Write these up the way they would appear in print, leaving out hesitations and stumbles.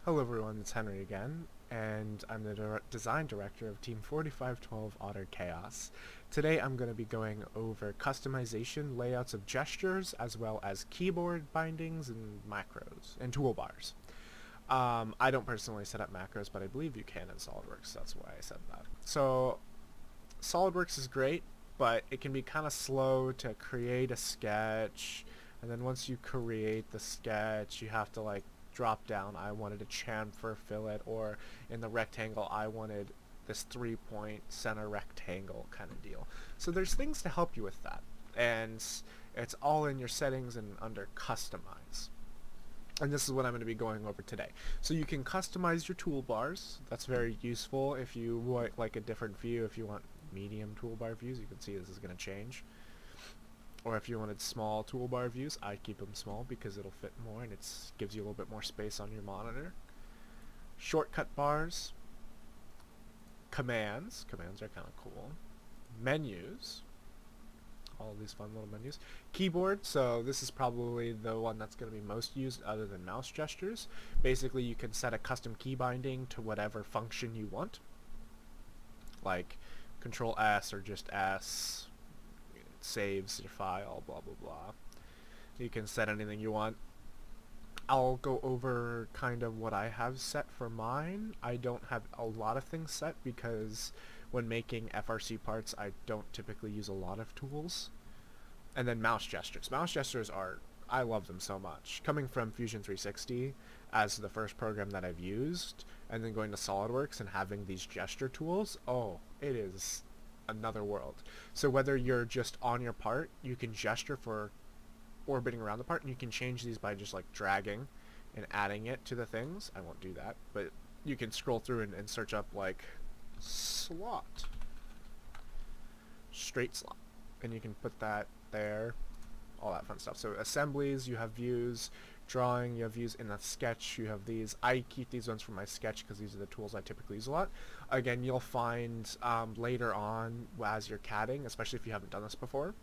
Hello everyone, it's Henry again, and I'm the design director of Team 4512 Otter Chaos. Today I'm going to be going over customization layouts of gestures, as well as keyboard bindings and macros, and toolbars. I don't personally set up macros, but I believe you can in Solidworks, that's why I said that. So, Solidworks is great, but it can be kind of slow to create a sketch, and then once you create the sketch, you have to drop down. I wanted a chamfer fillet, or in the rectangle I wanted this 3-point center rectangle kind of deal. So there's things to help you with that, and it's all in your settings and under customize. And this is what I'm going to be going over today. So you can customize your toolbars. That's very useful if you want like a different view. If you want medium toolbar views, you can see this is going to change. Or if you wanted small toolbar views, I keep them small because it'll fit more and it gives you a little bit more space on your monitor. Shortcut bars, commands are kind of cool, menus, all of these fun little menus, keyboard, so this is probably the one that's going to be most used other than mouse gestures. Basically you can set a custom key binding to whatever function you want, like Control S or just S. Saves your file, blah blah blah. You can set anything you want. I'll go over kind of what I have set for mine. I don't have a lot of things set because when making FRC parts I don't typically use a lot of tools. And then mouse gestures. Mouse gestures are, I love them so much. Coming from Fusion 360 as the first program that I've used, and then going to SolidWorks and having these gesture tools, oh, it is another world. So whether you're just on your part, you can gesture for orbiting around the part, and you can change these by just like dragging and adding it to the things. I won't do that, but you can scroll through and search up like slot, straight slot, and you can put that there, all that fun stuff. So assemblies, you have views. Drawing, you have views. In a sketch, you have these. I keep these ones for my sketch because these are the tools I typically use a lot. Again, you'll find later on as you're CADing, especially if you haven't done this before,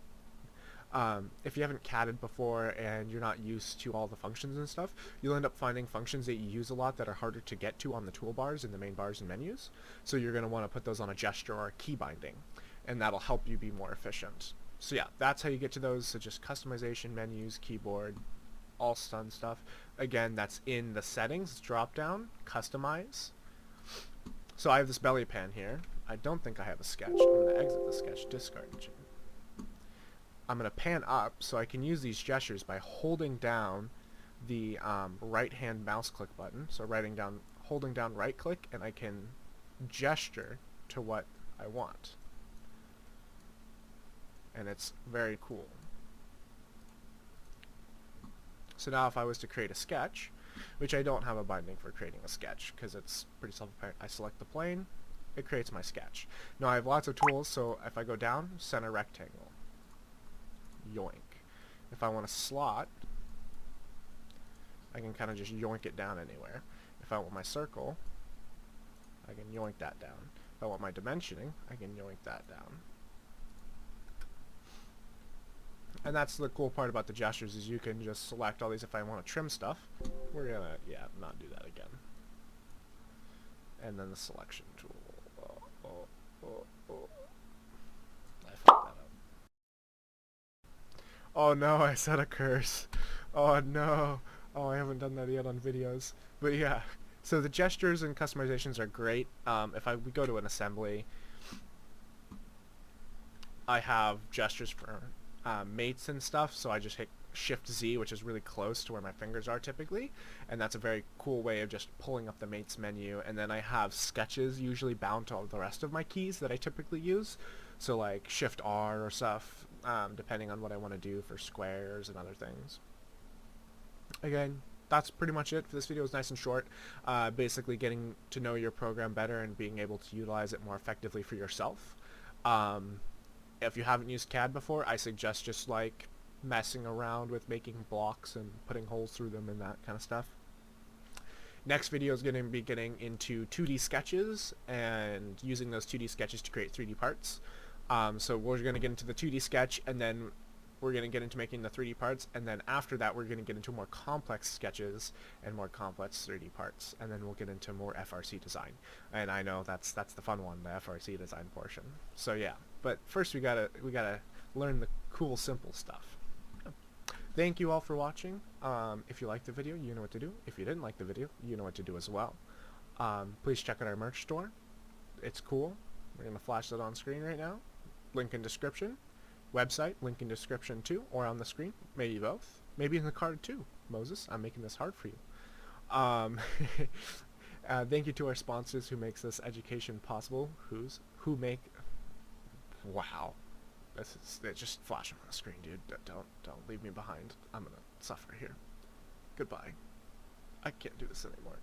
if you haven't CADed before and you're not used to all the functions and stuff, you'll end up finding functions that you use a lot that are harder to get to on the toolbars and the main bars and menus. So you're going to want to put those on a gesture or a key binding, and that'll help you be more efficient. So yeah, that's how you get to those. So just customization, menus, keyboard, all fun stuff. Again, that's in the settings drop down, customize. So I have this belly pan here. I don't think I have a sketch. I'm going to exit the sketch, discard. I'm going to pan up so I can use these gestures by holding down the right hand mouse click button. So holding down right click, and I can gesture to what I want. And it's very cool. So now if I was to create a sketch, which I don't have a binding for creating a sketch because it's pretty self-apparent, I select the plane, it creates my sketch. Now I have lots of tools, so if I go down, center rectangle, yoink. If I want a slot, I can kind of just yoink it down anywhere. If I want my circle, I can yoink that down. If I want my dimensioning, I can yoink that down. And that's the cool part about the gestures, is you can just select all these. If I want to trim stuff, we're gonna, not do that again. And then the selection tool. I fucked that up. Oh no, I said a curse. Oh no. Oh, I haven't done that yet on videos. But yeah, so the gestures and customizations are great. If we go to an assembly, I have gestures for mates and stuff, so I just hit Shift Z, which is really close to where my fingers are typically, and that's a very cool way of just pulling up the mates menu. And then I have sketches usually bound to all the rest of my keys that I typically use, so like Shift R or stuff, depending on what I want to do for squares and other things. Again, that's pretty much it for this video. It's nice and short, basically getting to know your program better and being able to utilize it more effectively for yourself. If you haven't used CAD before, I suggest just like messing around with making blocks and putting holes through them and that kind of stuff. Next video is going to be getting into 2D sketches and using those 2D sketches to create 3D parts. So we're going to get into the 2D sketch, and then we're going to get into making the 3D parts, and then after that we're going to get into more complex sketches and more complex 3D parts, and then we'll get into more FRC design. And I know that's the fun one, the FRC design portion. So yeah, but first we gotta learn the cool simple stuff. Thank you all for watching. If you liked the video, you know what to do. If you didn't like the video, you know what to do as well. Please check out our merch store. It's cool. We're going to flash that on screen right now. Link in description. Website, link in description too, or on the screen. Maybe both. Maybe in the card too. Moses, I'm making this hard for you. Thank you to our sponsors who makes this education possible. Wow. Just flash them on the screen, dude. Don't leave me behind. I'm gonna suffer here. Goodbye. I can't do this anymore.